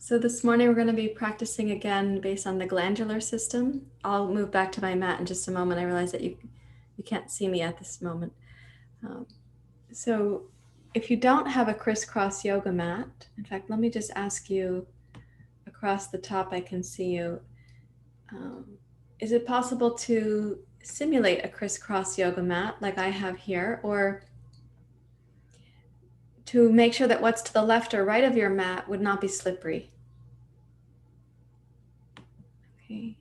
So this morning we're going to be practicing again based on the glandular system. I'll move back to my mat in just a moment. I realize that you can't see me at this moment. So if you don't have a crisscross yoga mat, in fact, let me just ask you across the top, I can see you. Is it possible to simulate a crisscross yoga mat like I have here, or to make sure that what's to the left or right of your mat would not be slippery? Okay.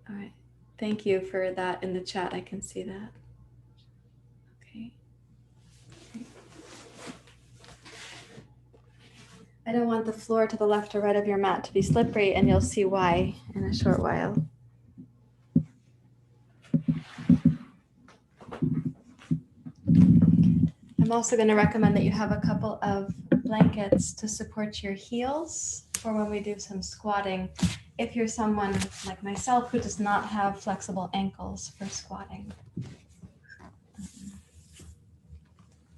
All right. Thank you for that in the chat. I can see that. Okay. I don't want the floor to the left or right of your mat to be slippery, and you'll see why in a short while. I'm also going to recommend that you have a couple of blankets to support your heels for when we do some squatting, if you're someone like myself who does not have flexible ankles for squatting.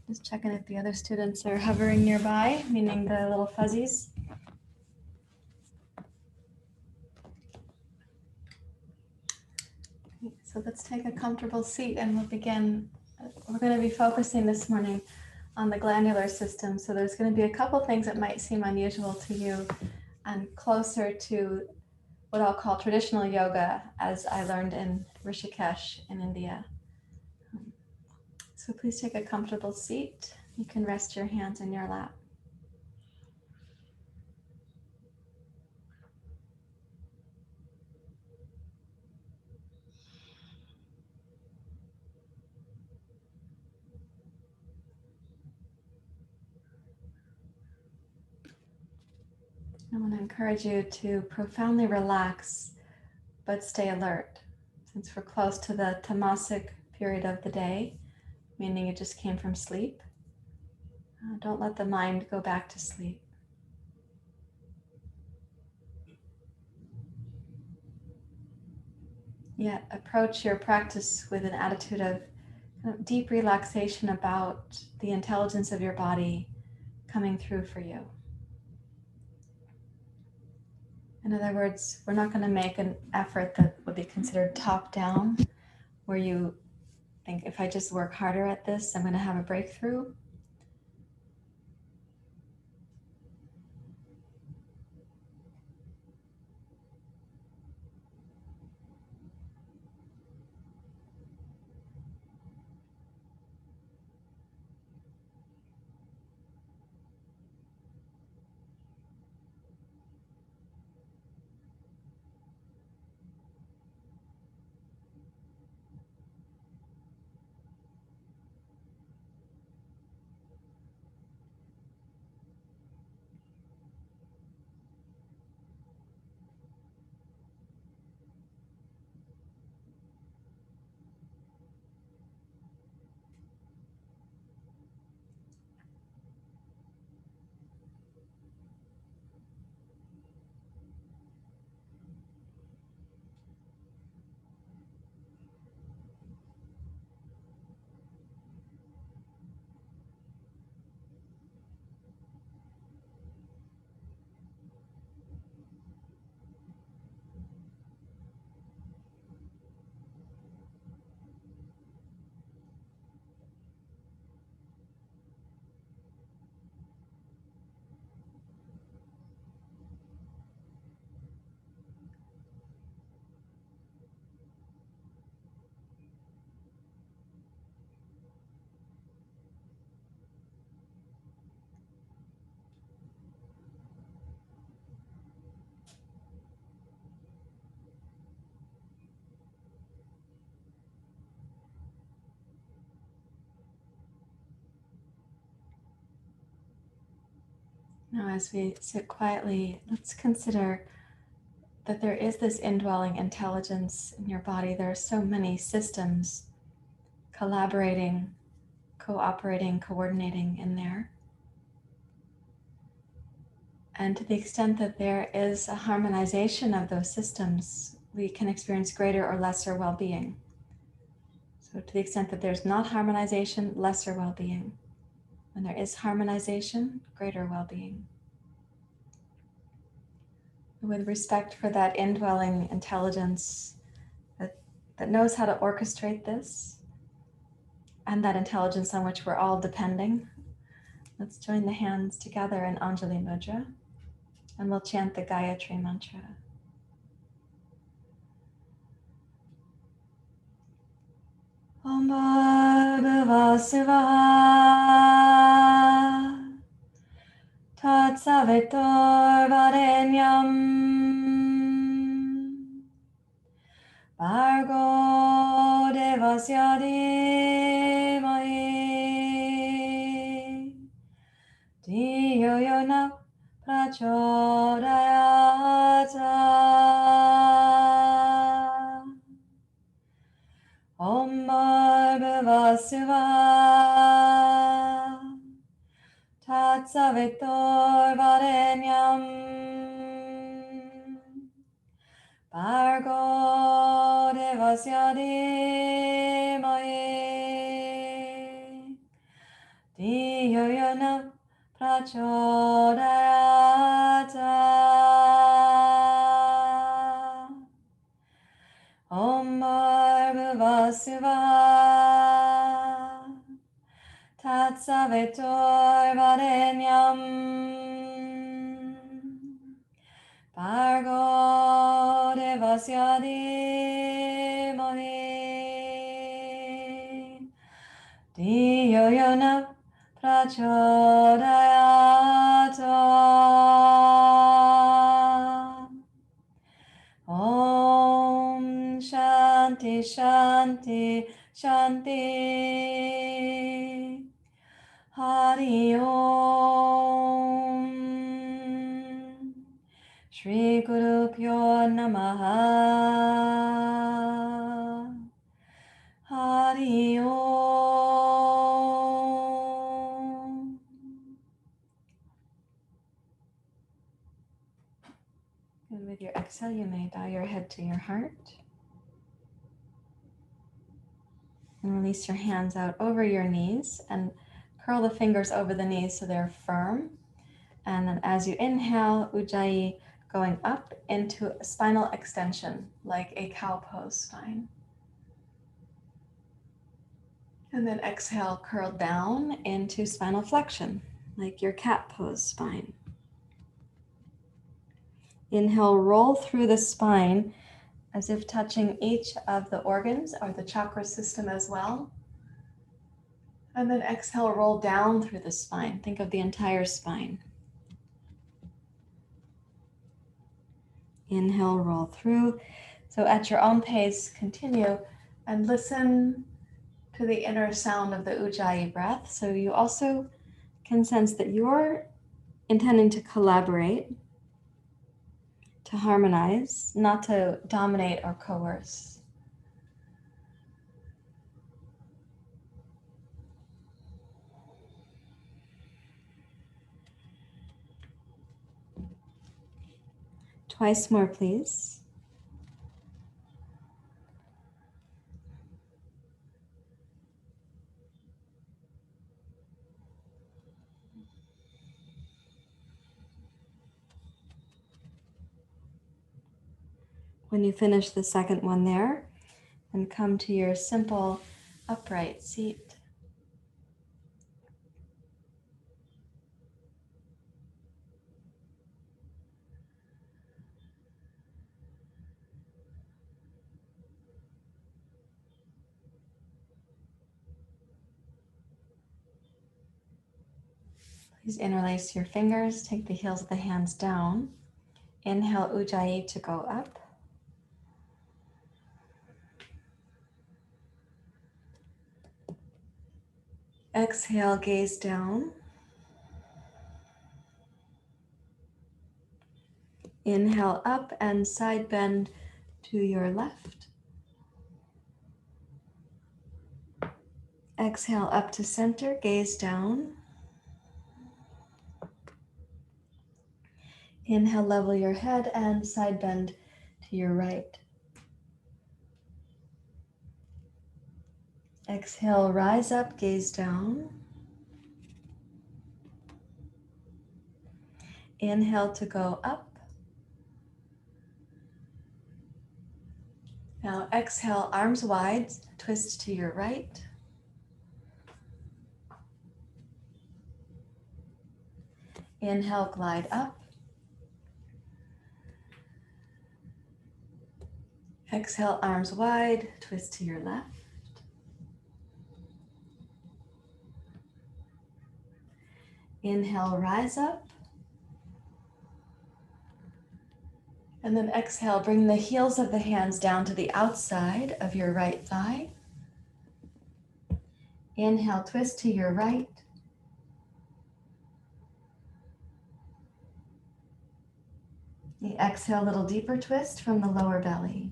Just checking if the other students are hovering nearby, meaning the little fuzzies. So let's take a comfortable seat and we'll begin. We're going to be focusing this morning on the glandular system. So there's going to be a couple things that might seem unusual to you and closer to what I'll call traditional yoga as I learned in Rishikesh in India. So please take a comfortable seat. You can rest your hands in your lap. I want to encourage you to profoundly relax, but stay alert. Since we're close to the tamasic period of the day, meaning you just came from sleep, don't let the mind go back to sleep. Yet approach your practice with an attitude of deep relaxation about the intelligence of your body coming through for you. In other words, we're not going to make an effort that would be considered top-down, where you think, if I just work harder at this, I'm going to have a breakthrough. Now, as we sit quietly, let's consider that there is this indwelling intelligence in your body. There are so many systems collaborating, cooperating, coordinating in there. And to the extent that there is a harmonization of those systems, we can experience greater or lesser well-being. So to the extent that there's not harmonization, lesser well-being. When there is harmonization, greater well-being. with respect for that indwelling intelligence that knows how to orchestrate this, and that intelligence on which we're all depending. Let's join the hands together in Anjali Mudra, and we'll chant the Gayatri Mantra. Om Bhagavasava Tatsavitor Varenyam Bhargo Devasya Dhimahi Dhiyo Yona Prachodayata. Om Bhagavasava Tatsavitor Varenyam Bhargo Devasya Dhimahi Dhiyo Yona Prachodayata. Om Bhagavasava Tatsavitor Varenyam Bhargo Devasya Dhimahi Dhiyo Yona Prachodayata. Om Shanti Shanti Shanti. Hari Om. Shri Guru Pyo Namaha. Hari Om. And with your exhale, you may bow your head to your heart. And release your hands out over your knees and curl the fingers over the knees so they're firm. And then as you inhale, ujjayi, going up into a spinal extension, like a cow pose spine. And then exhale, curl down into spinal flexion, like your cat pose spine. Inhale, roll through the spine as if touching each of the organs or the chakra system as well. And then exhale, roll down through the spine. Think of the entire spine. Inhale, roll through. So at your own pace, continue and listen to the inner sound of the ujjayi breath. So you also can sense that you're intending to collaborate, to harmonize, not to dominate or coerce. Twice more, please. When you finish the second one there, and come to your simple upright seat. Please interlace your fingers, take the heels of the hands down. Inhale, ujjayi to go up. Exhale, gaze down. Inhale up and side bend to your left. Exhale up to center, gaze down. Inhale, level your head and side bend to your right. Exhale, rise up, gaze down. Inhale to go up. exhale, arms wide, twist to your right. Inhale, glide up. Exhale, arms wide, twist to your left. Inhale, rise up. And then exhale, bring the heels of the hands down to the outside of your right thigh. Inhale, twist to your right. You exhale, a little deeper twist from the lower belly.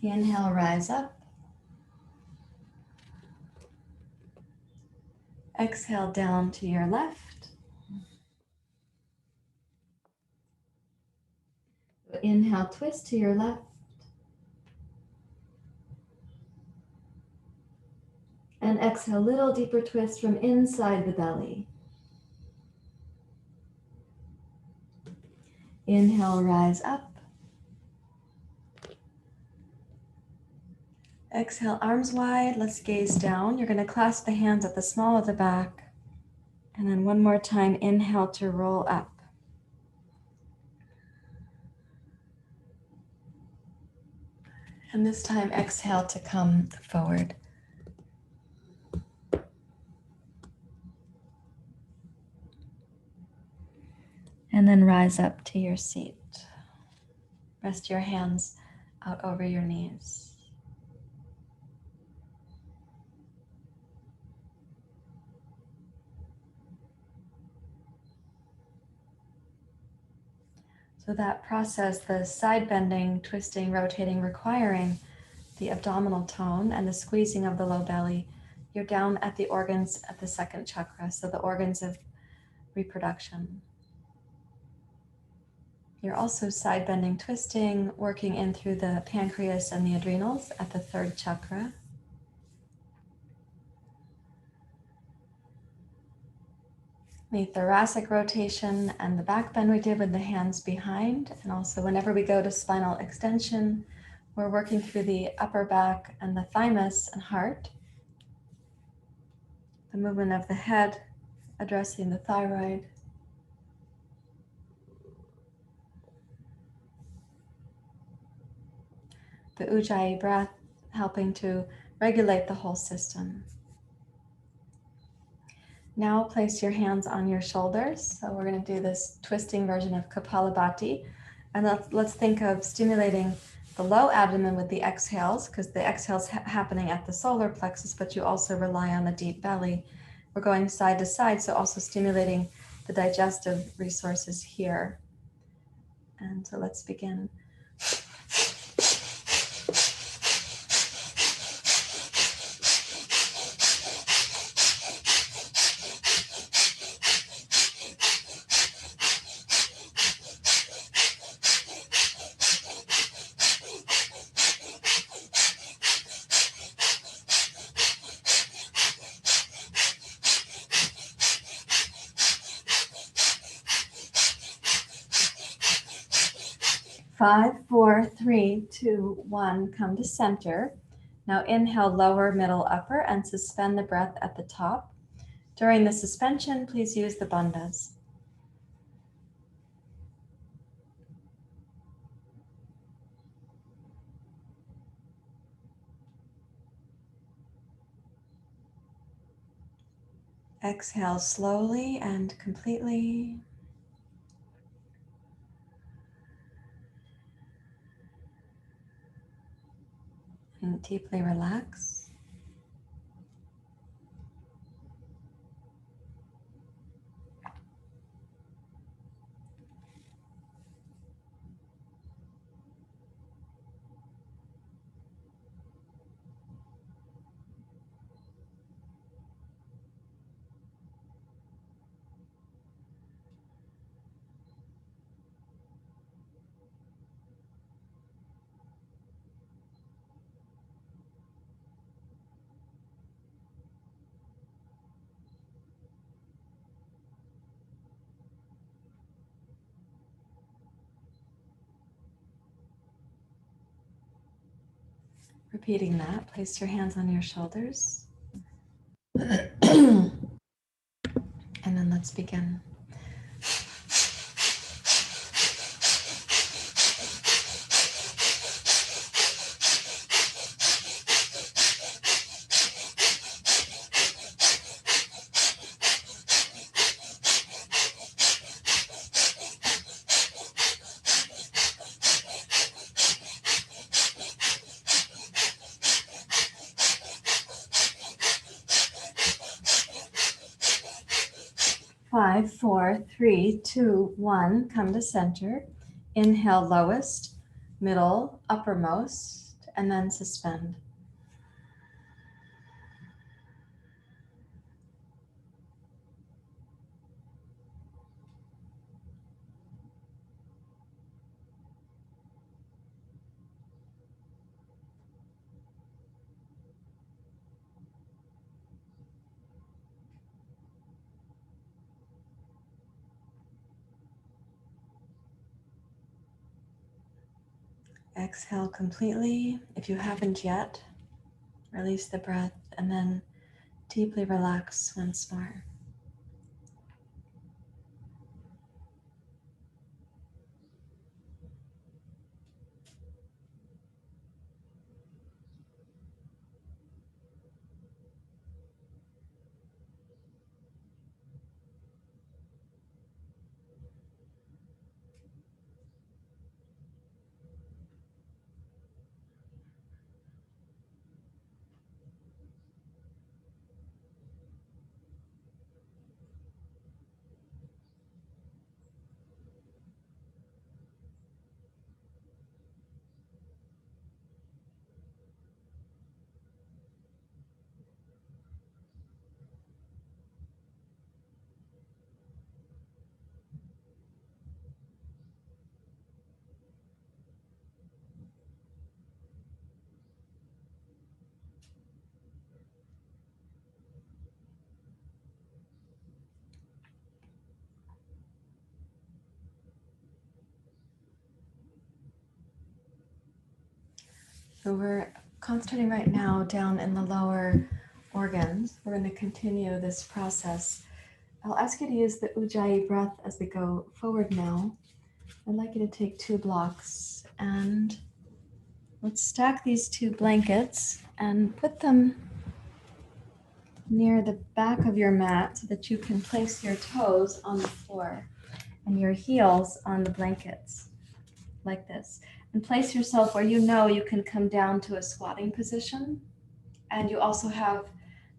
Inhale, rise up. Exhale, down to your left. Inhale, twist to your left. And exhale, little deeper twist from inside the belly. Inhale, rise up. Exhale, arms wide. Let's gaze down. You're going to clasp the hands at the small of the back. And then one more time, inhale to roll up. And this time, exhale to come forward. And then rise up to your seat. Rest your hands out over your knees. So that process, the side bending, twisting, rotating, requiring the abdominal tone and the squeezing of the low belly, you're down at the organs at the second chakra, so the organs of reproduction. You're also side bending, twisting, working in through the pancreas and the adrenals at the third chakra. The thoracic rotation and the back bend we did with the hands behind. And also whenever we go to spinal extension, we're working through the upper back and the thymus and heart. The movement of the head, addressing the thyroid. The ujjayi breath, helping to regulate the whole system. Now place your hands on your shoulders. So we're going to do this twisting version of Kapalabhati. And let's think of stimulating the low abdomen with the exhales, because the exhales happening at the solar plexus, but you also rely on the deep belly. We're going side to side, so also stimulating the digestive resources here. And so let's begin. 5, 4, 3, 2, 1, come to center. Now inhale, lower, middle, upper, and suspend the breath at the top. During the suspension, please use the bandhas. Exhale slowly and completely. And deeply relax. Repeating that, place your hands on your shoulders. And then let's begin. Five, four, three, two, one. Come to center. Inhale lowest, middle, uppermost, and then suspend. Exhale completely. If you haven't yet, release the breath and then deeply relax once more. So we're concentrating right now down in the lower organs. We're going to continue this process. I'll ask you to use the ujjayi breath as we go forward now. I'd like you to take 2 blocks and let's stack these 2 blankets and put them near the back of your mat so that you can place your toes on the floor and your heels on the blankets like this. And place yourself where you know you can come down to a squatting position. And you also have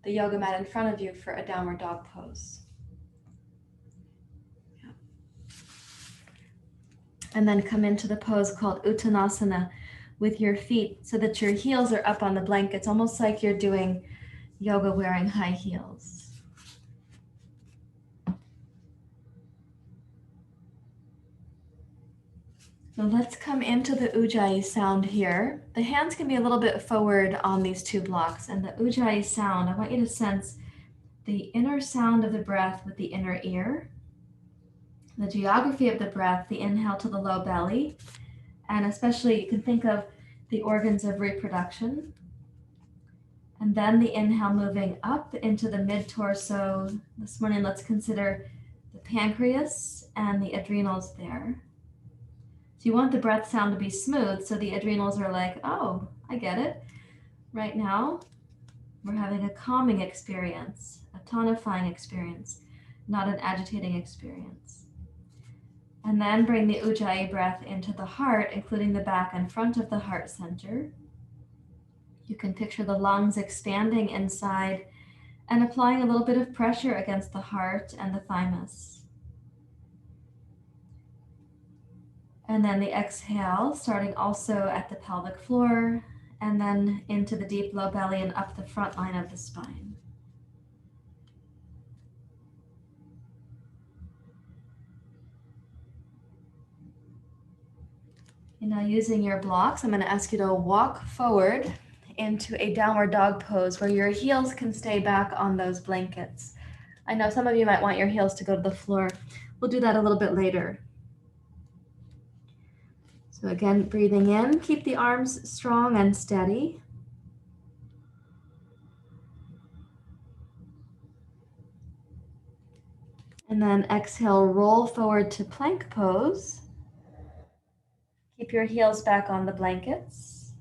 the yoga mat in front of you for a downward dog pose. Yeah. And then come into the pose called Uttanasana with your feet so that your heels are up on the blankets, almost like you're doing yoga wearing high heels. So let's come into the ujjayi sound here. The hands can be a little bit forward on these 2 blocks, and the ujjayi sound, I want you to sense the inner sound of the breath with the inner ear, the geography of the breath, the inhale to the low belly, and especially you can think of the organs of reproduction. And then the inhale moving up into the mid-torso. This morning, let's consider the pancreas and the adrenals there. So you want the breath sound to be smooth, so the adrenals are like, oh, I get it. Right now, we're having a calming experience, a tonifying experience, not an agitating experience. And then bring the ujjayi breath into the heart, including the back and front of the heart center. You can picture the lungs expanding inside and applying a little bit of pressure against the heart and the thymus. And then the exhale, starting also at the pelvic floor, and then into the deep low belly and up the front line of the spine. And now using your blocks, I'm going to ask you to walk forward into a downward dog pose where your heels can stay back on those blankets. I know some of you might want your heels to go to the floor. We'll do that a little bit later. So again, breathing in, keep the arms strong and steady. And then exhale, roll forward to plank pose. Keep your heels back on the blankets.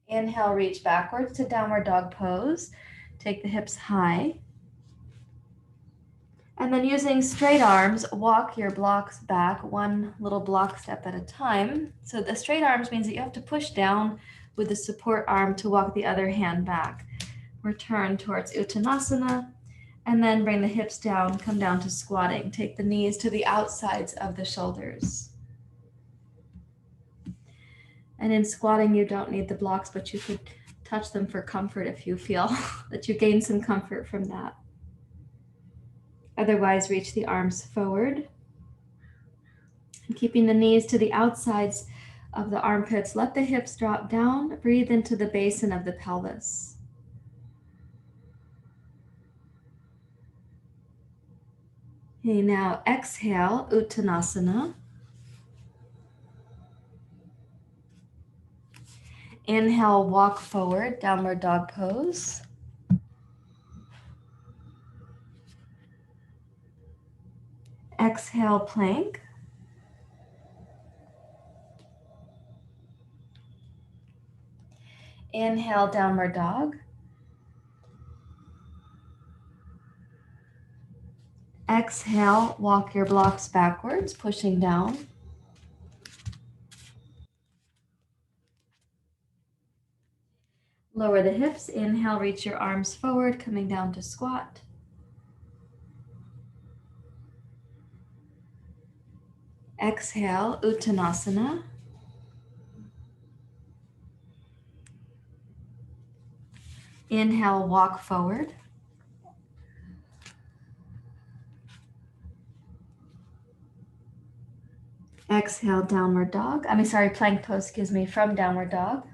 Inhale, reach backwards to downward dog pose. Take the hips high. And then using straight arms, walk your blocks back one little block step at a time. So the straight arms means that you have to push down with the support arm to walk the other hand back. Return towards Uttanasana, and then bring the hips down, come down to squatting. Take the knees to the outsides of the shoulders. And in squatting, you don't need the blocks, but you could touch them for comfort if you feel that you gain some comfort from that. Otherwise, reach the arms forward. And keeping the knees to the outsides of the armpits, let the hips drop down. Breathe into the basin of the pelvis. Okay, now exhale, Uttanasana. Inhale, walk forward, downward dog pose. Exhale, plank. Inhale, downward dog. Exhale, walk your blocks backwards, pushing down. Lower the hips. Inhale, reach your arms forward, coming down to squat. Exhale, Uttanasana. Inhale, walk forward. Exhale, downward dog. Plank pose, from downward dog.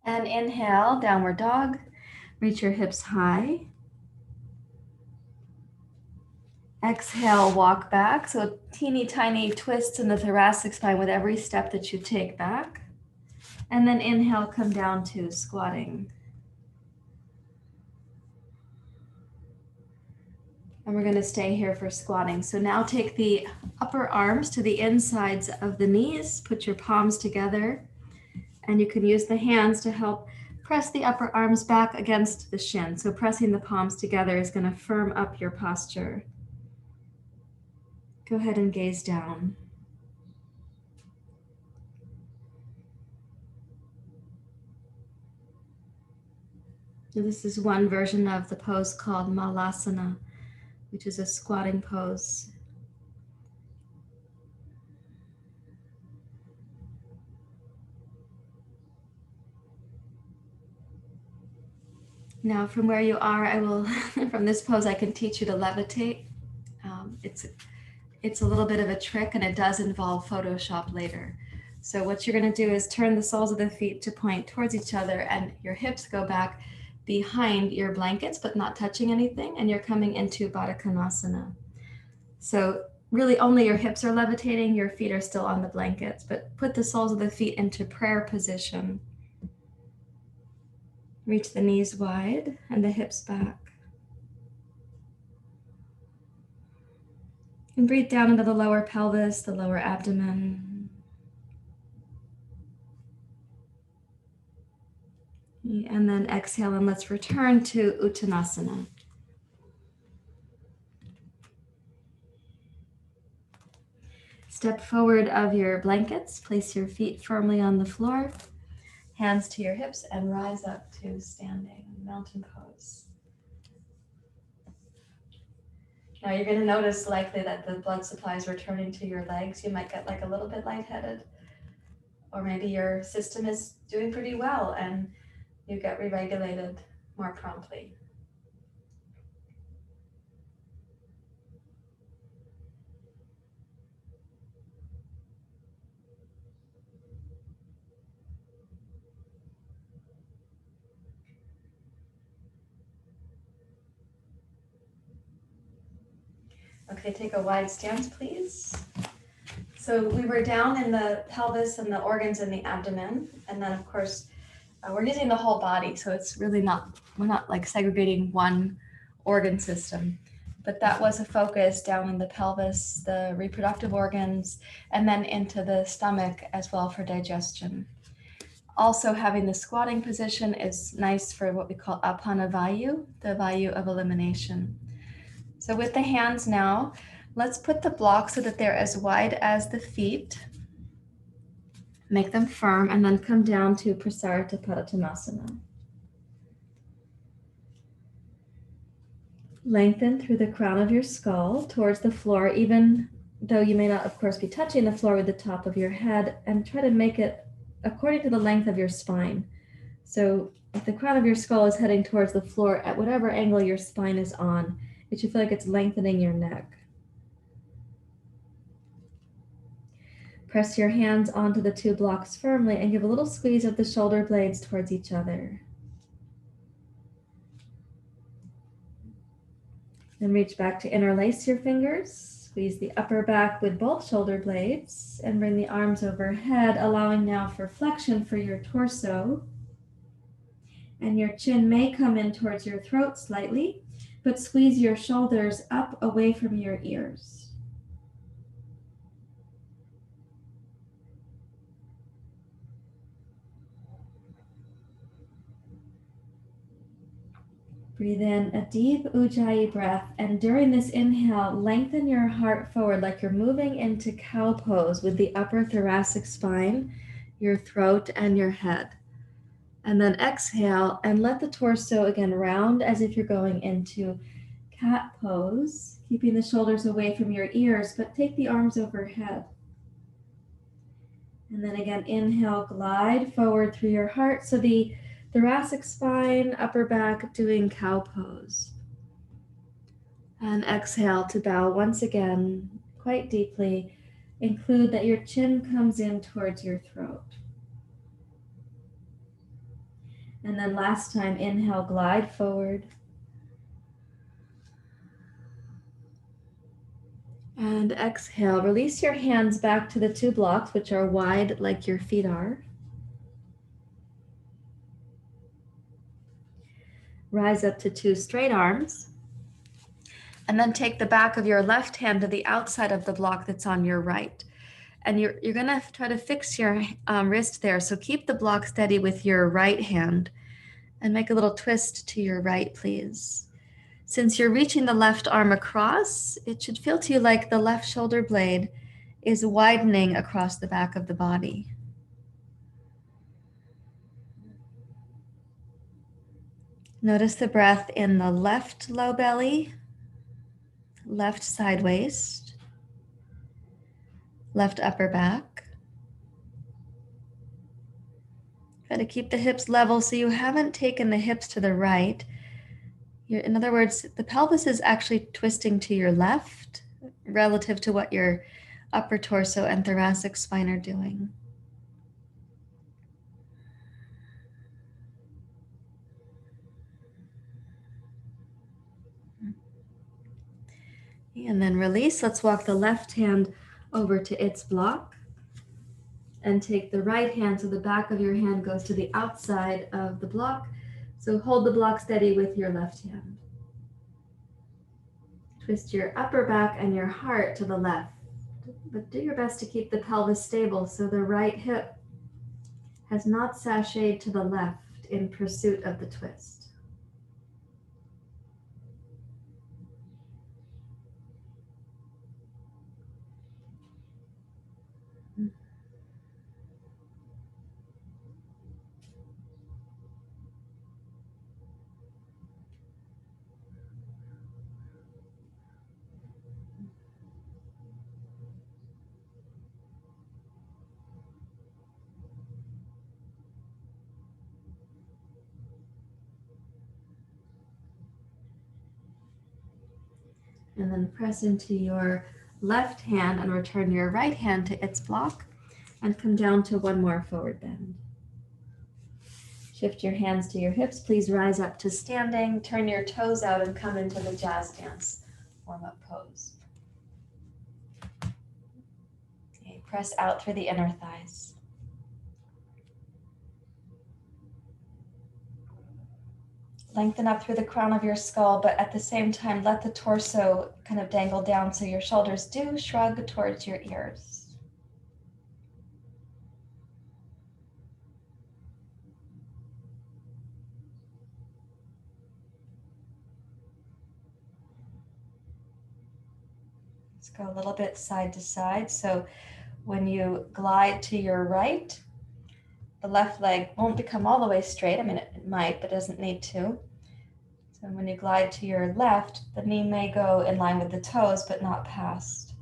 And inhale, downward dog. Reach your hips high. Exhale, walk back. So teeny tiny twists in the thoracic spine with every step that you take back. And then inhale, come down to squatting. And we're going to stay here for squatting. So now take the upper arms to the insides of the knees. Put your palms together. And you can use the hands to help press the upper arms back against the shin. So pressing the palms together is going to firm up your posture. Go ahead and gaze down. So this is one version of the pose called Malasana, which is a squatting pose. Now from where you are, from this pose, I can teach you to levitate. It's a little bit of a trick, and it does involve Photoshop later. So what you're going to do is turn the soles of the feet to point towards each other, and your hips go back behind your blankets, but not touching anything, and you're coming into Baddha Konasana. So really only your hips are levitating, your feet are still on the blankets, but put the soles of the feet into prayer position. Reach the knees wide and the hips back. And breathe down into the lower pelvis, the lower abdomen. And then exhale, and let's return to Uttanasana. Step forward of your blankets, place your feet firmly on the floor, hands to your hips, and rise up to standing, mountain pose. Now you're going to notice likely that the blood supply is returning to your legs. You might get like a little bit lightheaded, or maybe your system is doing pretty well and you get re-regulated more promptly. Okay, take a wide stance, please. So we were down in the pelvis and the organs in the abdomen, and then of course we're using the whole body, so it's really not, we're not like segregating one organ system. But that was a focus down in the pelvis, the reproductive organs, and then into the stomach as well for digestion. Also, having the squatting position is nice for what we call apana vayu, the vayu of elimination. So with the hands now, let's put the blocks so that they're as wide as the feet. Make them firm and then come down to Prasarita Padottanasana. Lengthen through the crown of your skull towards the floor, even though you may not, of course, be touching the floor with the top of your head, and try to make it according to the length of your spine. So if the crown of your skull is heading towards the floor, at whatever angle your spine is on, it should feel like it's lengthening your neck. Press your hands onto the two blocks firmly and give a little squeeze of the shoulder blades towards each other. Then reach back to interlace your fingers. Squeeze the upper back with both shoulder blades and bring the arms overhead, allowing now for flexion for your torso. And your chin may come in towards your throat slightly, but squeeze your shoulders up away from your ears. Breathe in a deep ujjayi breath, and during this inhale, lengthen your heart forward like you're moving into cow pose with the upper thoracic spine, your throat, and your head. And then exhale and let the torso again round as if you're going into cat pose, keeping the shoulders away from your ears, but take the arms overhead. And then again, inhale, glide forward through your heart. So the thoracic spine, upper back, doing cow pose. And exhale to bow once again, quite deeply. Include that your chin comes in towards your throat. And then last time, inhale, glide forward. And exhale, release your hands back to the two blocks, which are wide like your feet are. Rise up to two straight arms. And then take the back of your left hand to the outside of the block that's on your right. And you're going to try to fix your wrist there. So keep the block steady with your right hand and make a little twist to your right, please. Since you're reaching the left arm across, it should feel to you like the left shoulder blade is widening across the back of the body. Notice the breath in the left low belly, left side waist, left upper back. Try to keep the hips level so you haven't taken the hips to the right. In other words, the pelvis is actually twisting to your left relative to what your upper torso and thoracic spine are doing. And then release. Let's walk the left hand over to its block and take the right hand so the back of your hand goes to the outside of the block. So hold the block steady with your left hand. Twist your upper back and your heart to the left, but do your best to keep the pelvis stable so the right hip has not sashayed to the left in pursuit of the twist. And then press into your left hand and return your right hand to its block and come down to one more forward bend. Shift your hands to your hips. Please rise up to standing. Turn your toes out and come into the jazz dance warm-up pose. Okay, press out through the inner thighs. lengthen up through the crown of your skull, but at the same time, let the torso kind of dangle down so your shoulders do shrug towards your ears. Let's go a little bit side to side. So when you glide to your right, the left leg won't become all the way straight. I mean, it might, but doesn't need to. So when you glide to your left, the knee may go in line with the toes, but not past.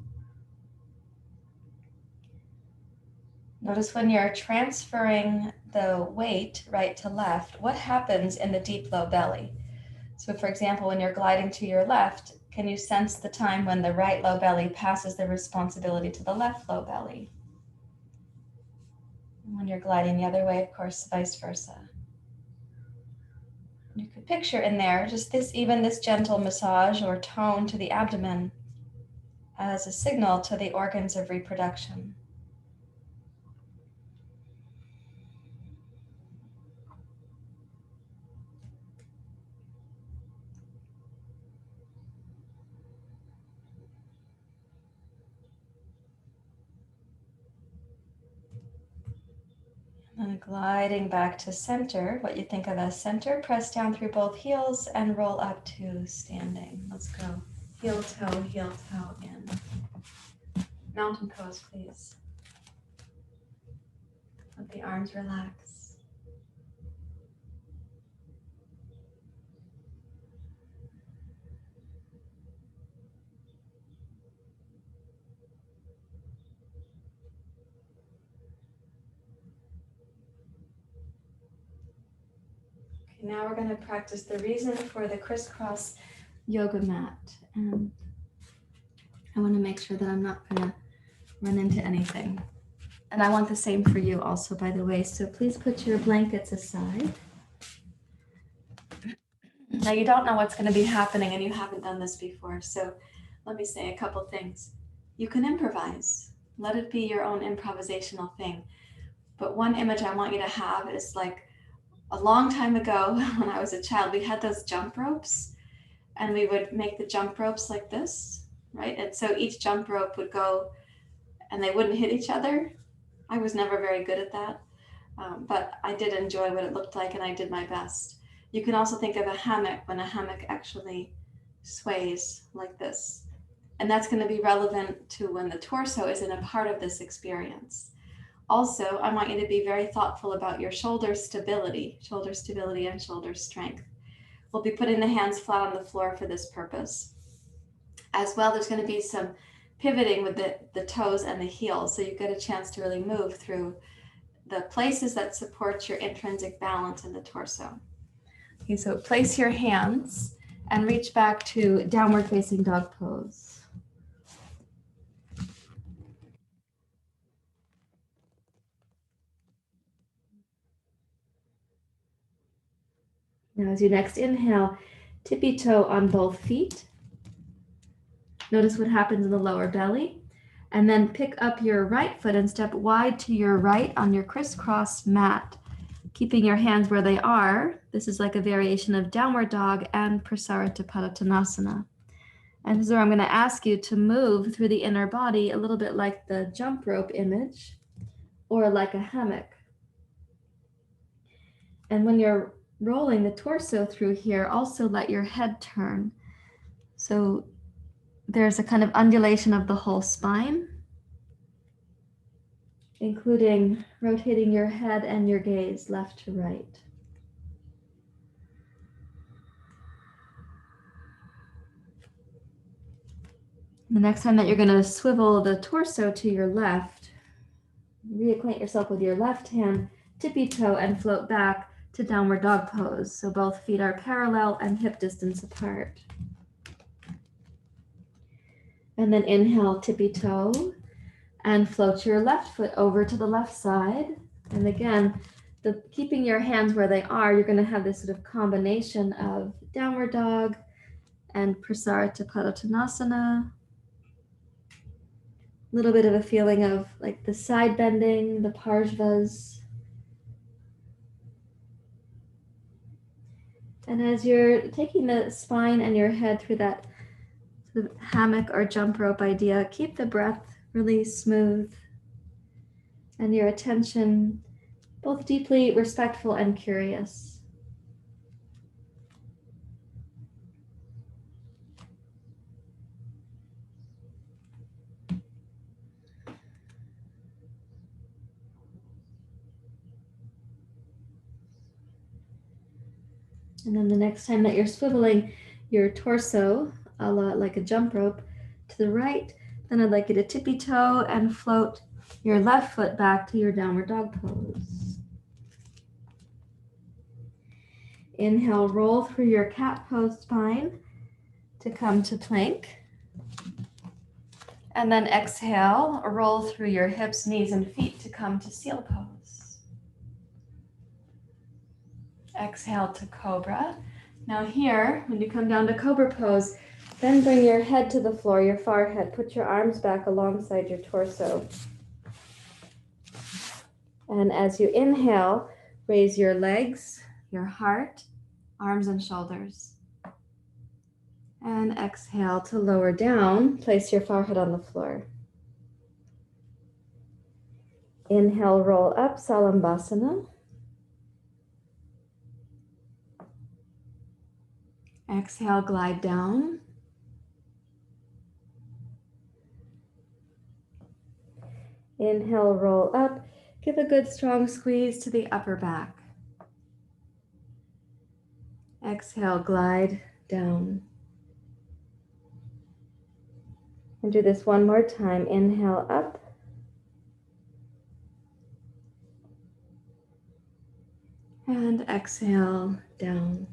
Notice when you're transferring the weight right to left, what happens in the deep low belly? So for example, when you're gliding to your left, can you sense the time when the right low belly passes the responsibility to the left low belly? And when you're gliding the other way, of course, vice versa. You could picture in there just this gentle massage or tone to the abdomen as a signal to the organs of reproduction. And gliding back to center, what you think of as center, press down through both heels and roll up to standing. Let's go. Heel toe in. Mountain pose, please. Let the arms relax. Okay, now we're going to practice the reason for the crisscross yoga mat. And I want to make sure that I'm not going to run into anything. And I want the same for you also, by the way. So please put your blankets aside. Now you don't know what's going to be happening and you haven't done this before. So let me say a couple things. You can improvise. Let it be your own improvisational thing. But one image I want you to have is like a long time ago when I was a child, we had those jump ropes and we would make the jump ropes like this, right? And so each jump rope would go and they wouldn't hit each other. I was never very good at that, but I did enjoy what it looked like and I did my best. You can also think of a hammock when a hammock actually sways like this. And that's going to be relevant to when the torso isn't a part of this experience. Also, I want you to be very thoughtful about your shoulder stability and shoulder strength. We'll be putting the hands flat on the floor for this purpose. As well, there's going to be some pivoting with the toes and the heels, so you get a chance to really move through the places that support your intrinsic balance in the torso. Okay, so place your hands and reach back to downward facing dog pose. Now as you next inhale, tippy toe on both feet. Notice what happens in the lower belly. And then pick up your right foot and step wide to your right on your crisscross mat, keeping your hands where they are. This is like a variation of downward dog and Prasarita-Padottanasana. And this is where I'm going to ask you to move through the inner body a little bit like the jump rope image or like a hammock. And when you're rolling the torso through here, also let your head turn. So there's a kind of undulation of the whole spine, including rotating your head and your gaze left to right. The next time that you're going to swivel the torso to your left, reacquaint yourself with your left hand, tippy toe, and float back to downward dog pose. So both feet are parallel and hip distance apart. And then inhale, tippy toe, and float your left foot over to the left side. And again, keeping your hands where they are, you're going to have this sort of combination of downward dog and Prasarita-Padottanasana. A little bit of a feeling of like the side bending, the parshvas. And as you're taking the spine and your head through that sort of hammock or jump rope idea, keep the breath really smooth and your attention both deeply respectful and curious. And then the next time that you're swiveling your torso, a la like a jump rope, to the right, then I'd like you to tippy toe and float your left foot back to your downward dog pose. Inhale, roll through your cat pose spine to come to plank. And then exhale, roll through your hips, knees, and feet to come to seal pose. Exhale to cobra. Now here, when you come down to cobra pose, then bring your head to the floor, your forehead. Put your arms back alongside your torso. And as you inhale, raise your legs, your heart, arms and shoulders. And exhale to lower down, place your forehead on the floor. Inhale, roll up, Salambhasana. Exhale, glide down. Inhale, roll up. Give a good strong squeeze to the upper back. Exhale, glide down. And do this one more time. Inhale, up. And exhale, down.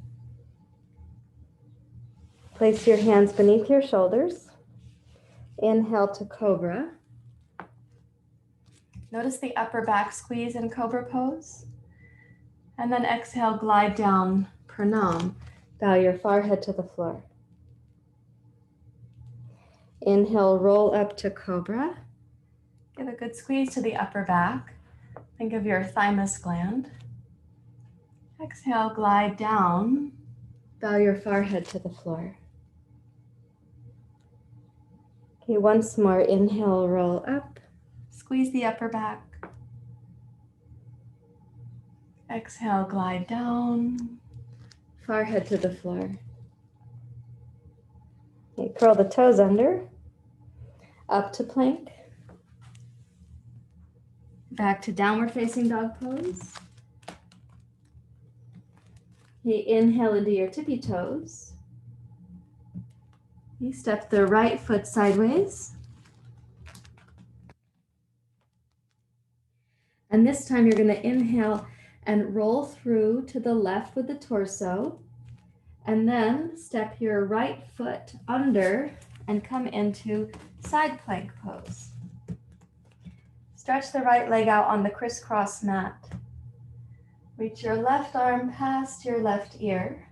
Place your hands beneath your shoulders. Inhale to cobra. Notice the upper back squeeze in cobra pose. And then exhale, glide down, pranam. Bow your forehead to the floor. Inhale, roll up to cobra. Give a good squeeze to the upper back. Think of your thymus gland. Exhale, glide down. Bow your forehead to the floor. Okay, once more. Inhale, roll up. Squeeze the upper back. Exhale, glide down. Forehead to the floor. Okay, curl the toes under. Up to plank. Back to downward facing dog pose. Okay, inhale into your tippy toes. You step the right foot sideways. And this time you're going to inhale and roll through to the left with the torso. And then step your right foot under and come into side plank pose. Stretch the right leg out on the crisscross mat. Reach your left arm past your left ear.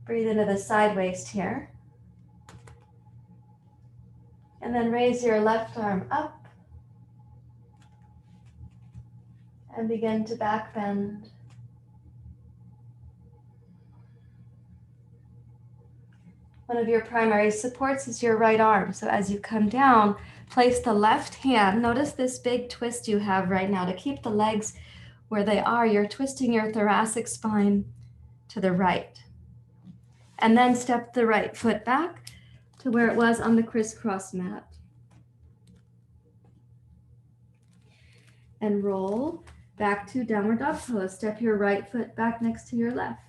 Breathe into the side waist here. And then raise your left arm up. And begin to back bend. One of your primary supports is your right arm. So as you come down, place the left hand. Notice this big twist you have right now. To keep the legs where they are, you're twisting your thoracic spine to the right. And then step the right foot back to where it was on the crisscross mat. And roll back to downward dog pose. Step your right foot back next to your left.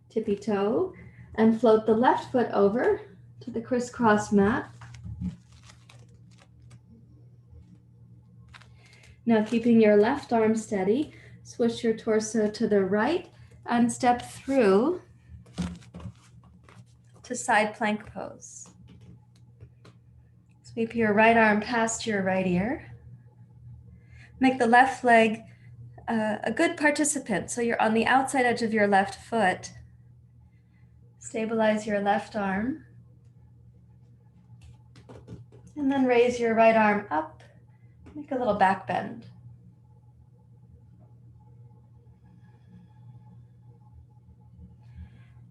Tippy toe and float the left foot over to the crisscross mat. Now keeping your left arm steady, switch your torso to the right and step through to side plank pose. Sweep your right arm past your right ear. Make the left leg a good participant. So you're on the outside edge of your left foot. Stabilize your left arm. And then raise your right arm up Make a little back bend.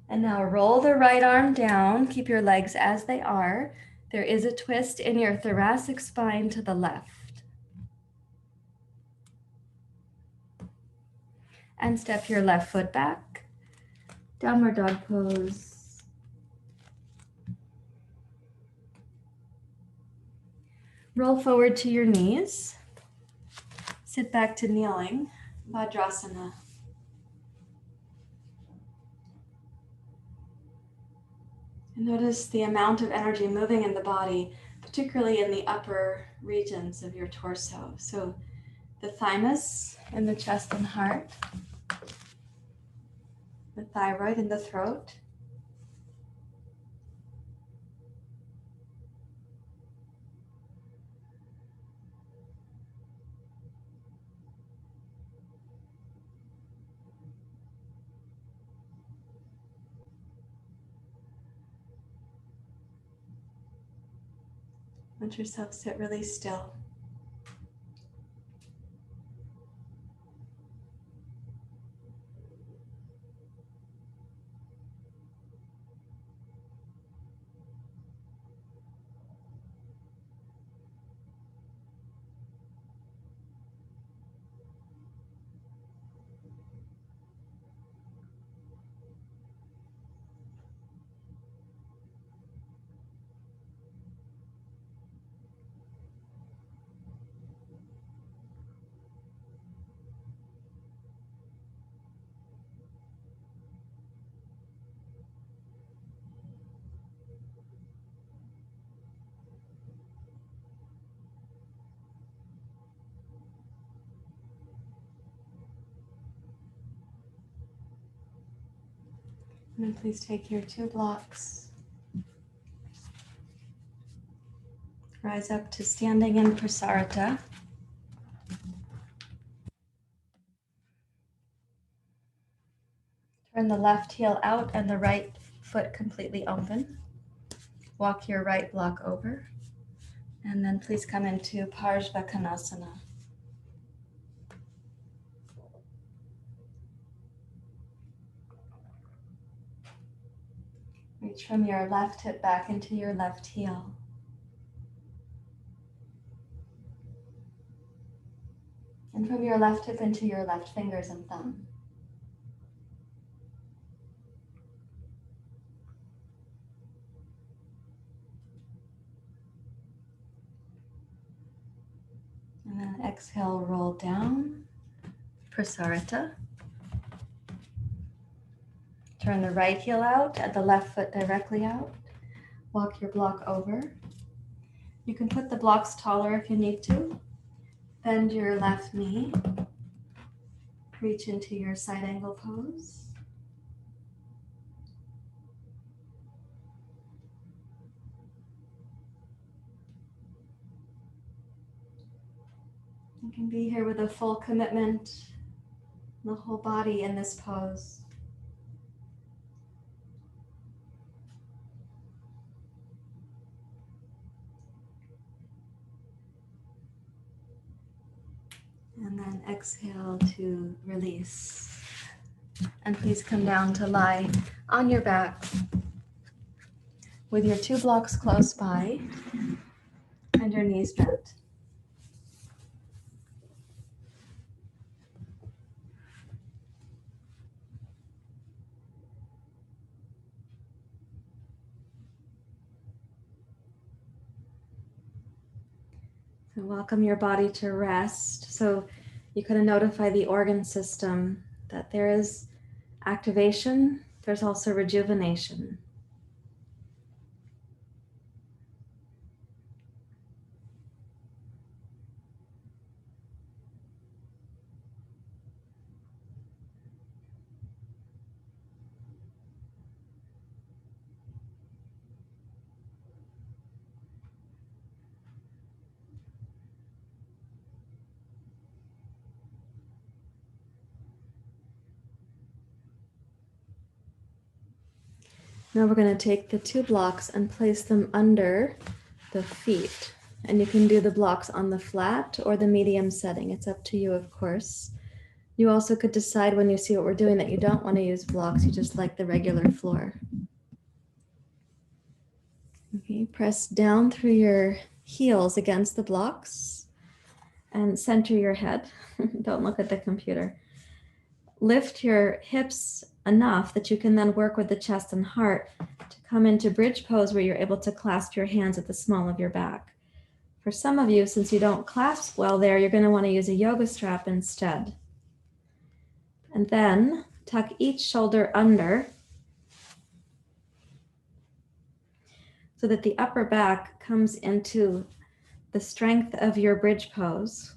And now roll the right arm down. Keep your legs as they are. There is a twist in your thoracic spine to the left. And step your left foot back. Downward dog pose. Roll forward to your knees. Sit back to kneeling, Vajrasana. And notice the amount of energy moving in the body, particularly in the upper regions of your torso. So the thymus in the chest and heart, the thyroid in the throat, let yourself sit really still. And then please take your 2 blocks. Rise up to standing in Prasarita. Turn the left heel out and the right foot completely open. Walk your right block over. And then please come into Parsvakonasana. Reach from your left hip back into your left heel. And from your left hip into your left fingers and thumb. And then exhale, roll down, Prasarita. Turn the right heel out and the left foot directly out. Walk your block over. You can put the blocks taller if you need to. Bend your left knee. Reach into your side angle pose. You can be here with a full commitment, the whole body in this pose. And then exhale to release. And please come down to lie on your back with your 2 blocks close by and your knees bent. So welcome your body to rest. So you kind of notify the organ system that there is activation, there's also rejuvenation. Now we're going to take the 2 blocks and place them under the feet. And you can do the blocks on the flat or the medium setting. It's up to you, of course. You also could decide when you see what we're doing that you don't want to use blocks. You just like the regular floor. Okay, press down through your heels against the blocks and center your head. Don't look at the computer. Lift your hips enough that you can then work with the chest and heart to come into bridge pose where you're able to clasp your hands at the small of your back. For some of you, since you don't clasp well there, you're going to want to use a yoga strap instead. And then tuck each shoulder under so that the upper back comes into the strength of your bridge pose.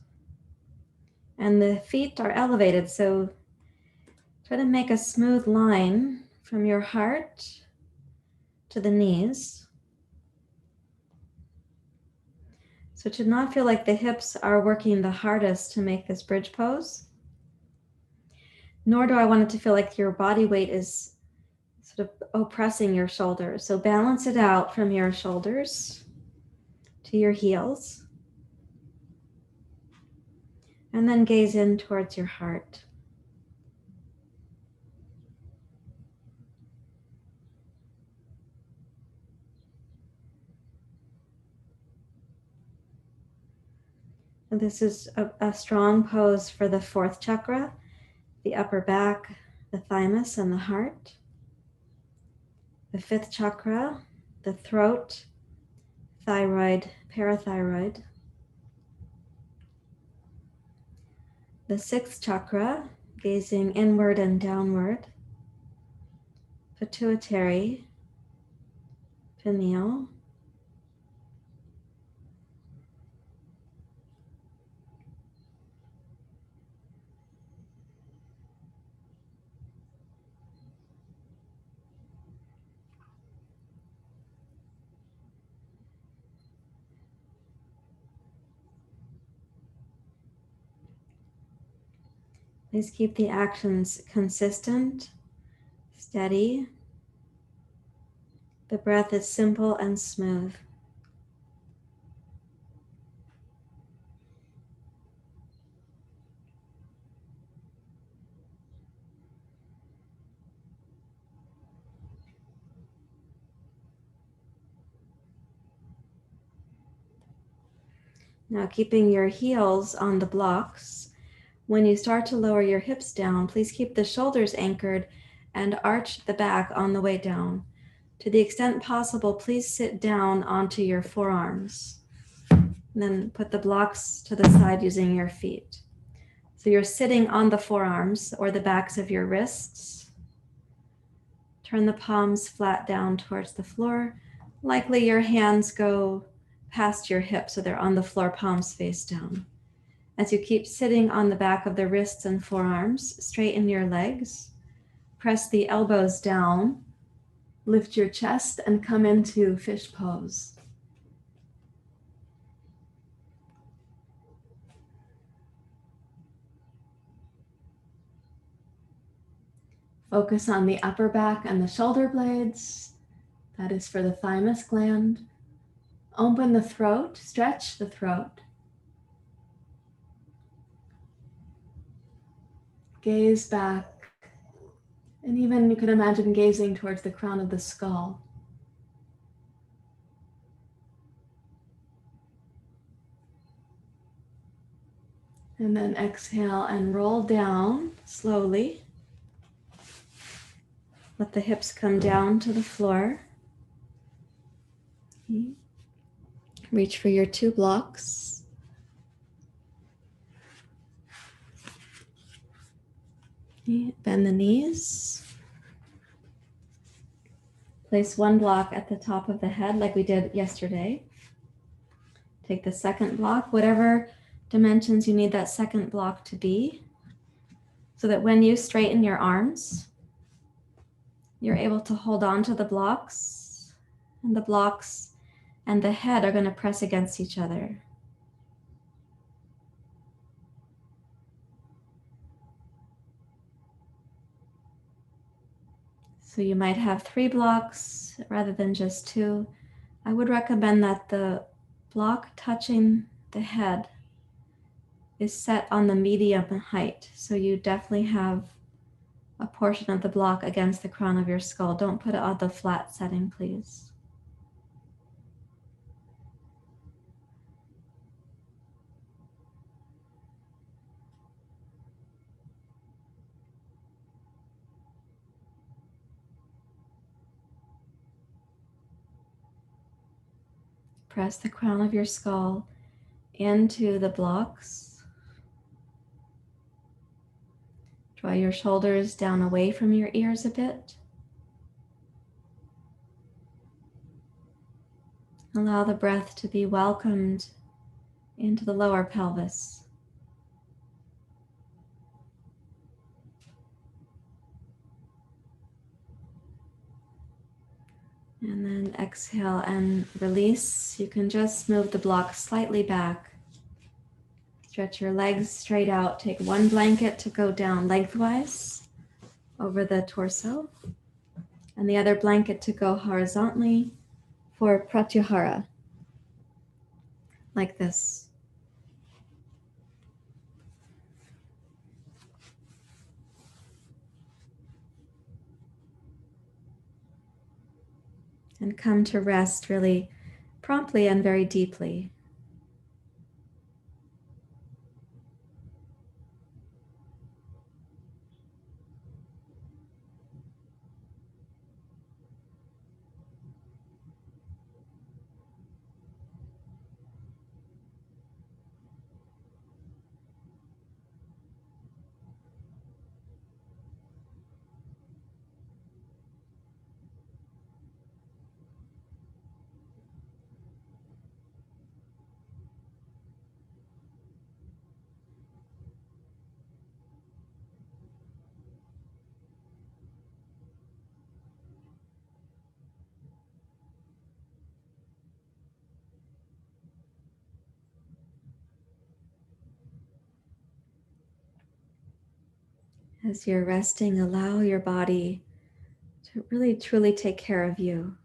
And the feet are elevated, so try to make a smooth line from your heart to the knees. So it should not feel like the hips are working the hardest to make this bridge pose, nor do I want it to feel like your body weight is sort of oppressing your shoulders. So balance it out from your shoulders to your heels, and then gaze in towards your heart. And this is a strong pose for the fourth chakra, the upper back, the thymus, and the heart. The fifth chakra, the throat, thyroid, parathyroid. The sixth chakra, gazing inward and downward, pituitary, pineal. Please keep the actions consistent, steady. The breath is simple and smooth. Now, keeping your heels on the blocks, when you start to lower your hips down, please keep the shoulders anchored and arch the back on the way down. To the extent possible, please sit down onto your forearms. And then put the blocks to the side using your feet. So you're sitting on the forearms or the backs of your wrists. Turn the palms flat down towards the floor. Likely your hands go past your hips, so they're on the floor, palms face down. As you keep sitting on the back of the wrists and forearms, straighten your legs. Press the elbows down. Lift your chest and come into fish pose. Focus on the upper back and the shoulder blades. That is for the thymus gland. Open the throat, stretch the throat. Gaze back. And even you can imagine gazing towards the crown of the skull. And then exhale and roll down slowly. Let the hips come down to the floor. Reach for your 2 blocks. Bend the knees. Place 1 block at the top of the head like we did yesterday. Take the second block, whatever dimensions you need that second block to be, so that when you straighten your arms, you're able to hold on to the blocks, and the blocks and the head are going to press against each other. So you might have 3 blocks rather than just 2. I would recommend that the block touching the head is set on the medium height. So you definitely have a portion of the block against the crown of your skull. Don't put it on the flat setting, please. Press the crown of your skull into the blocks. Draw your shoulders down away from your ears a bit. Allow the breath to be welcomed into the lower pelvis. And then exhale and release. You can just move the block slightly back. Stretch your legs straight out. Take one blanket to go down lengthwise over the torso, and the other blanket to go horizontally for pratyahara, like this. And come to rest really promptly and very deeply. As you're resting, allow your body to really truly take care of you.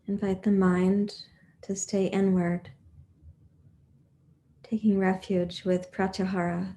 Invite the mind to stay inward, taking refuge with pratyahara.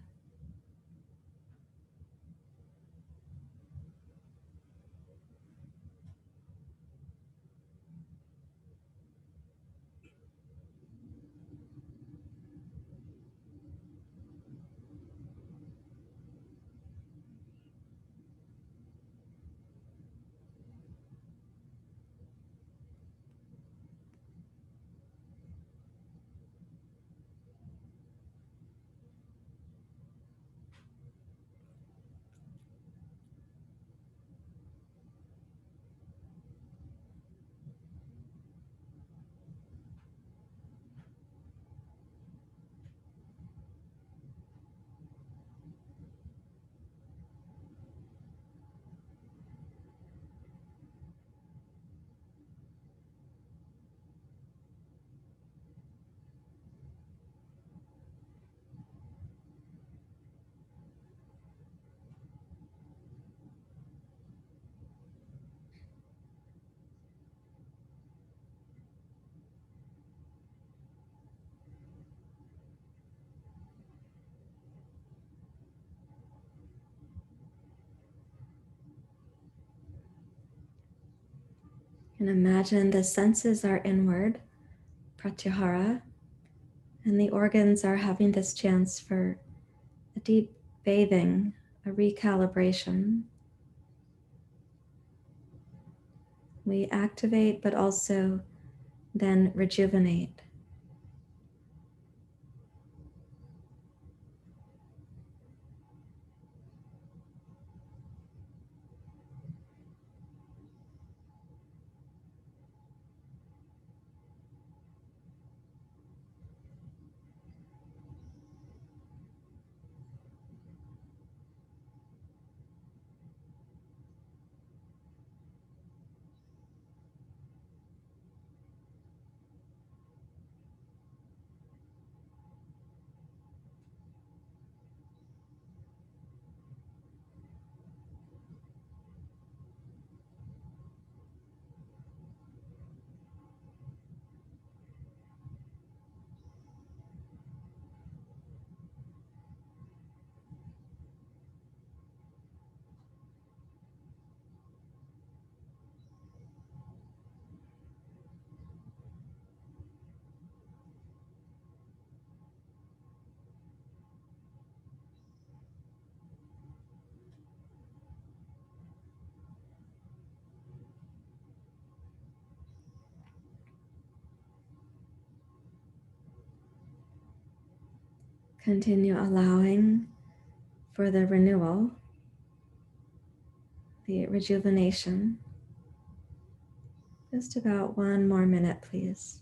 And imagine the senses are inward, pratyahara, and the organs are having this chance for a deep bathing, a recalibration. We activate but also then rejuvenate. Continue allowing for the renewal, the rejuvenation. Just about 1 more minute, please.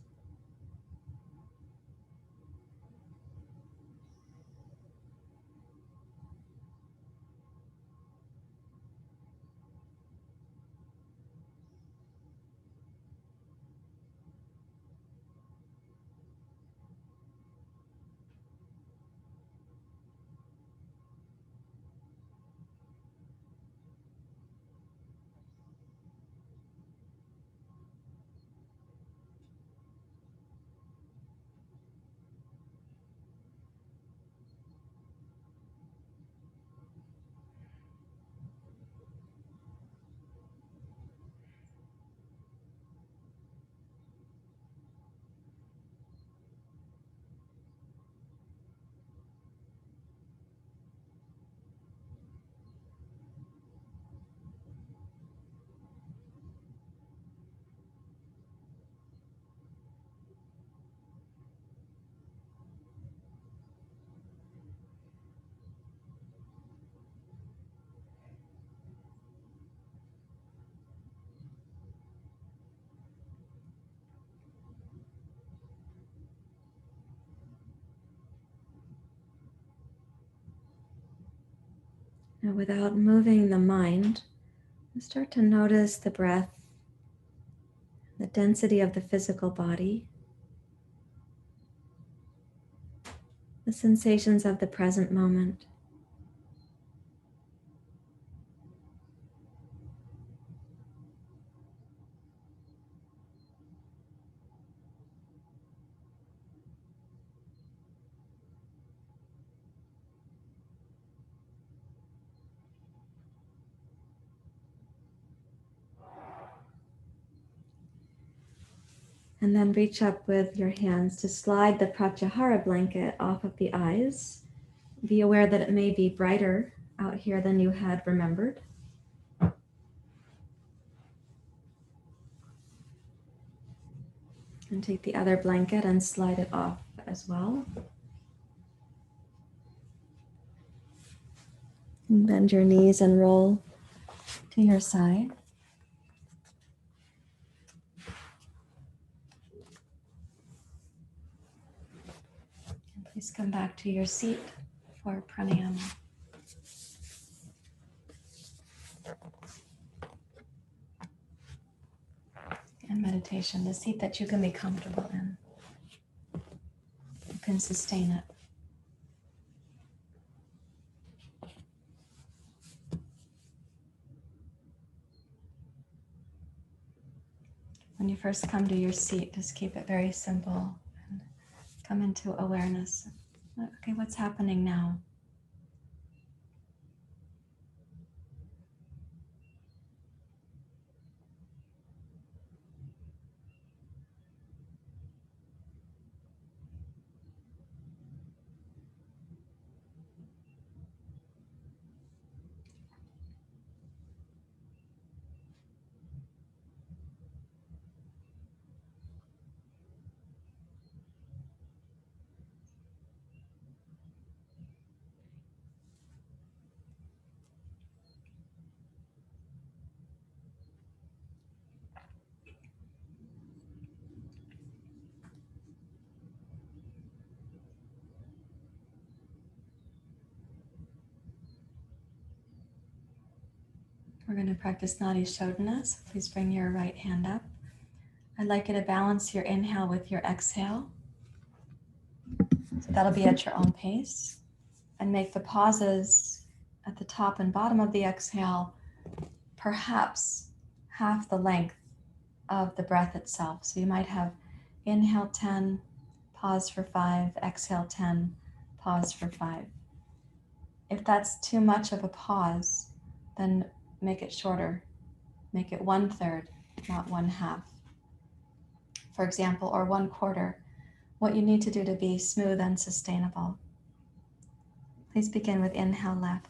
Now, without moving the mind, start to notice the breath, the density of the physical body, the sensations of the present moment. And then reach up with your hands to slide the pratyahara blanket off of the eyes. Be aware that it may be brighter out here than you had remembered. And take the other blanket and slide it off as well. And bend your knees and roll to your side. And please come back to your seat for pranayama. And meditation, the seat that you can be comfortable in. You can sustain it. When you first come to your seat, just keep it very simple and come into awareness. Okay, what's happening now? We're going to practice Nadi Shodhana, so please bring your right hand up. I'd like you to balance your inhale with your exhale. So that'll be at your own pace. And make the pauses at the top and bottom of the exhale perhaps half the length of the breath itself. So you might have inhale 10, pause for 5, exhale 10, pause for 5. If that's too much of a pause, then make it shorter. Make it 1/3, not 1/2. For example, or 1/4, what you need to do to be smooth and sustainable. Please begin with inhale left.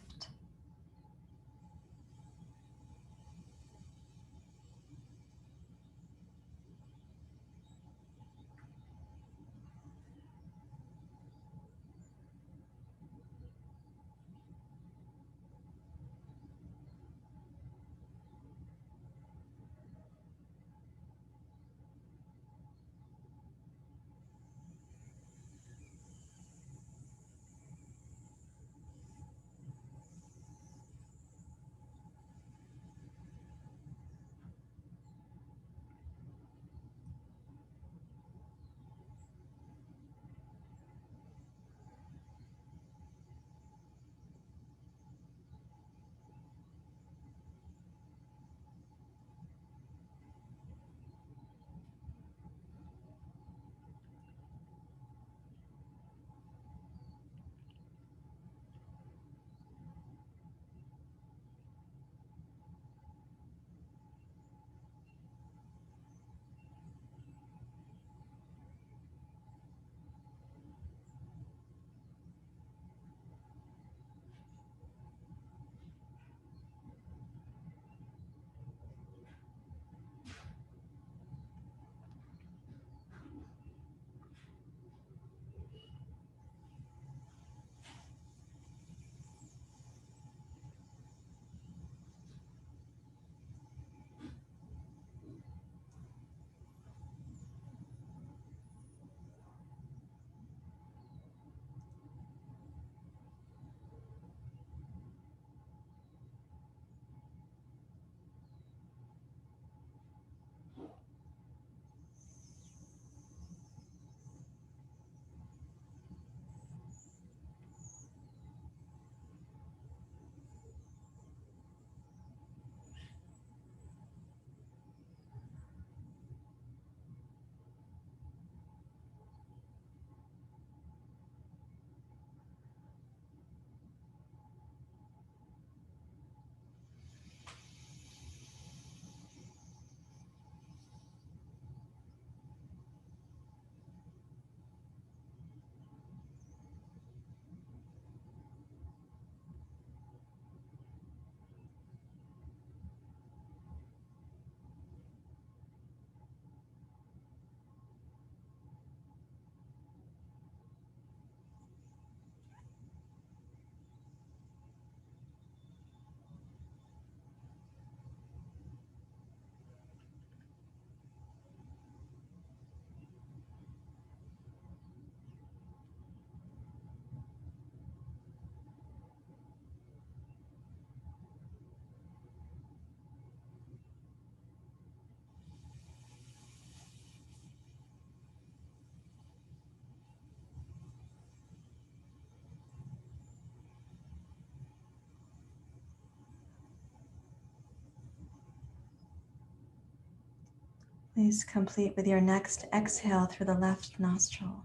Please complete with your next exhale through the left nostril.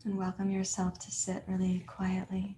And welcome yourself to sit really quietly.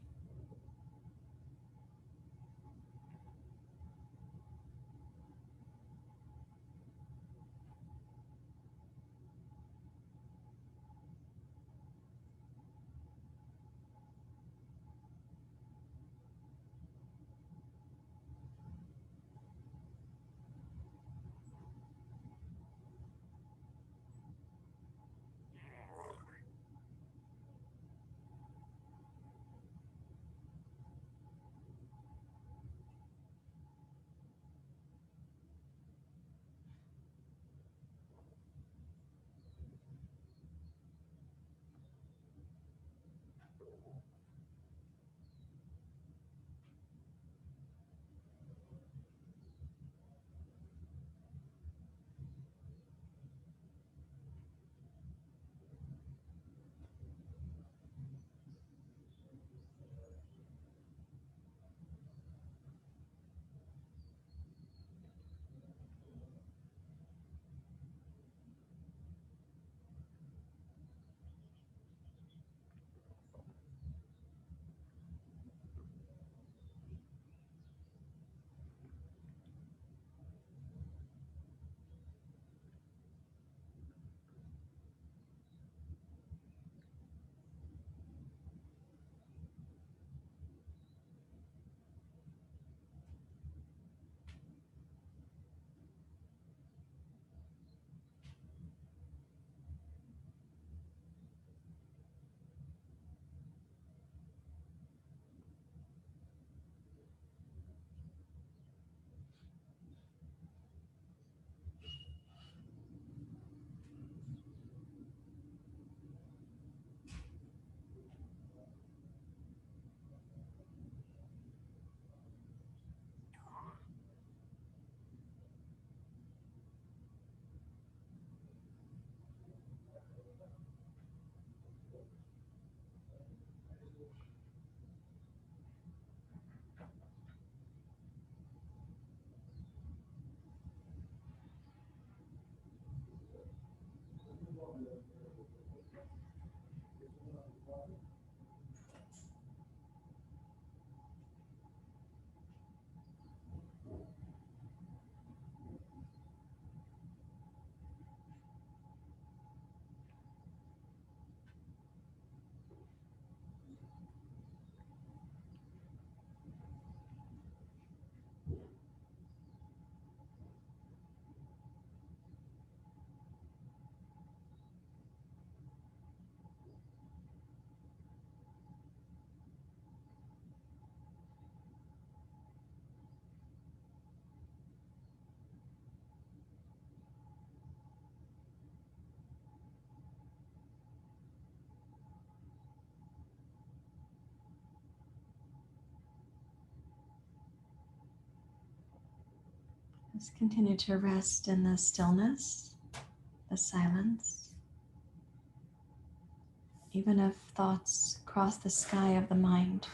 Just continue to rest in the stillness, the silence. Even if thoughts cross the sky of the mind.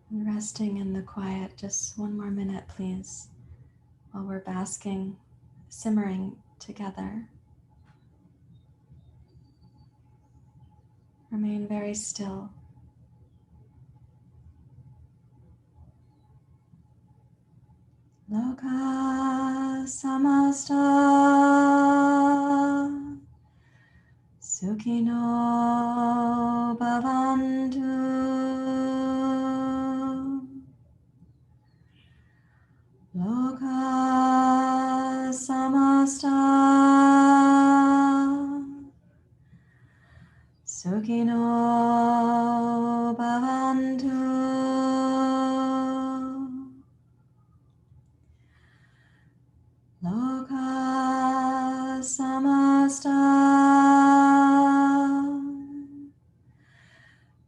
And resting in the quiet, just one more minute, please, while we're basking, simmering together. Remain very still. Loka samasta sukhino bhavantu. Loka samasta sukhino bhavantu. Loka samasta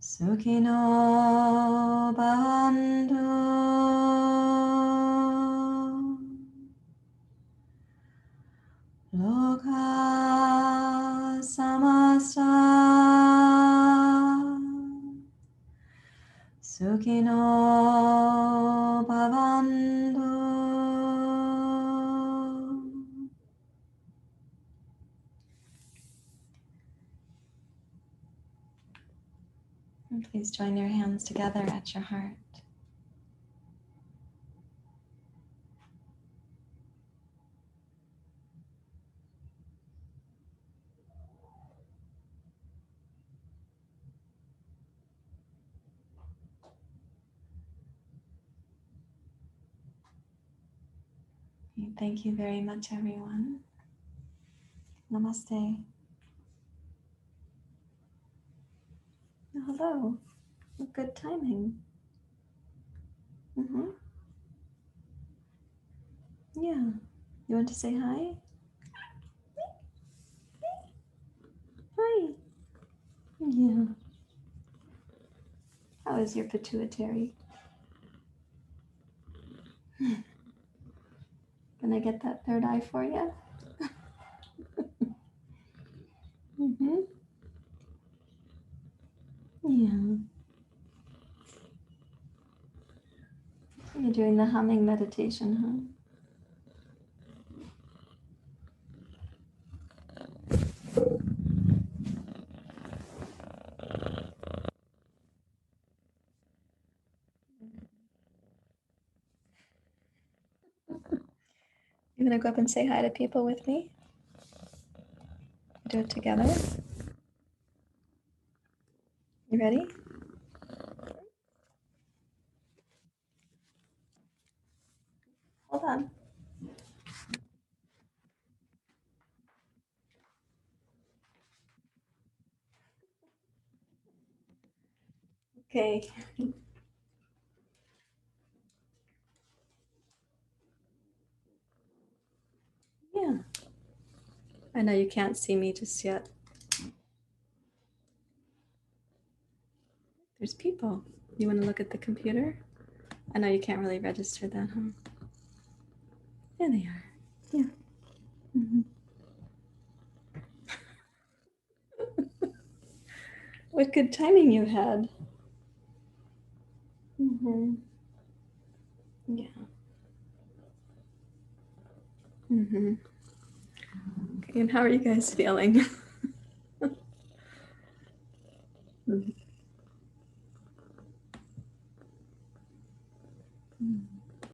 sukhino bhavantu. Loka samasta sukhino bhavantu. And please join your hands together at your heart. Thank you very much, everyone. Namaste. Hello. Good timing. Yeah. You want to say hi? Hi. Yeah. How is your pituitary? Can I get that third eye for you? doing the humming meditation, huh? You gonna go up and say hi to people with me? Do it together. You ready? Hold on. Okay. Yeah. I know you can't see me just yet. There's people. You want to look at the computer? I know you can't really register that, huh? There they are. Yeah. Mm-hmm. What good timing you had. Mm-hmm. Yeah. Mm-hmm. Okay, and how are you guys feeling? Mm-hmm.